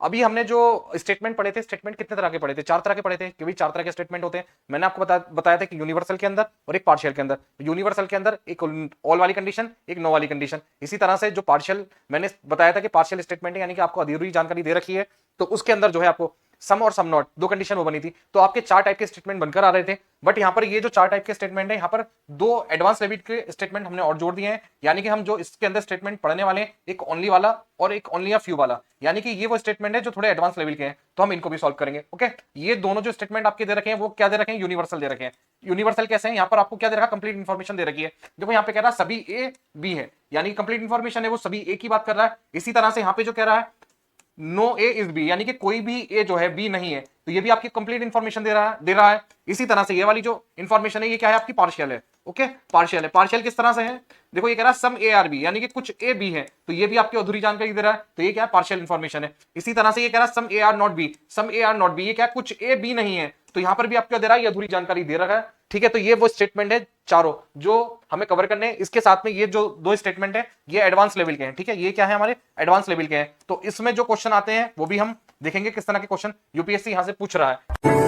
अभी हमने जो स्टेटमेंट पढ़े थे, स्टेटमेंट कितने तरह के पढ़े थे? 4 तरह के पढ़े थे, क्योंकि 4 तरह के स्टेटमेंट होते हैं। मैंने आपको बताया था कि यूनिवर्सल के अंदर और एक पार्शियल के अंदर। यूनिवर्सल के अंदर एक ऑल वाली कंडीशन, एक नो वाली कंडीशन। इसी तरह से जो पार्शियल, मैंने बताया था कि पार्शियल स्टेटमेंट है, यानी कि आपको अधूरी जानकारी दे रखी है, तो उसके अंदर जो है आपको सम और सम नॉट, दो कंडीशन वो बनी थी, तो आपके 4 टाइप के स्टेटमेंट बनकर आ रहे थे। बट यहां पर ये जो 4 टाइप के स्टेटमेंट है, यहां पर 2 एडवांस लेवल के स्टेटमेंट हमने और जोड़ दिए हैं। यानी कि हम जो इसके अंदर स्टेटमेंट पढ़ने वाले हैं, एक ओनली वाला और एक ओनली या फ्यू वाला, यानी कि ये वो स्टेटमेंट है जो थोड़े एडवांस लेवल के हैं, तो हम इनको भी सॉल्व करेंगे। ओके, ये दोनों जो स्टेटमेंट आपके दे रखे हैं वो क्या दे रखे हैं? यूनिवर्सल दे रखे हैं। यूनिवर्सल कैसे हैं? यहां पर आपको क्या दे रखा है? कंप्लीट इन्फॉर्मेशन दे रखी है। देखो यहां पे कह रहा है सभी ए बी है, यानी कंप्लीट इन्फॉर्मेशन है वो सभी ए की बात कर रहा है। इसी तरह से यहां पे जो कह रहा है नो ए इज बी, यानी कि कोई भी ए जो है बी नहीं है, तो ये भी आपकी कंप्लीट इंफॉर्मेशन दे रहा है। इसी तरह से ये वाली जो इंफॉर्मेशन है ये क्या है? आपकी पार्शियल है। ओके, पार्शियल है। पार्शियल किस तरह से है? देखो ये कह रहा है सम ए आर बी, यानी कि कुछ ए बी है, तो ये भी आपकी अधूरी जानकारी दे रहा है, तो ये क्या है? पार्शियल इंफॉर्मेशन है। इसी तरह से ये कह रहा है some A are not B, some A are not B, ये क्या है? कुछ ए बी नहीं है, तो यहां पर भी आपको दे रहा है, ये अधूरी जानकारी दे रहा है। ठीक है, तो ये वो स्टेटमेंट है चारों जो हमें कवर करने हैं। इसके साथ में ये जो 2 स्टेटमेंट है ये एडवांस लेवल के हैं। ठीक है, ये क्या है? हमारे एडवांस लेवल के हैं। तो इसमें जो क्वेश्चन आते हैं वो भी हम देखेंगे किस तरह के क्वेश्चन यूपीएससी यहां से पूछ रहा है।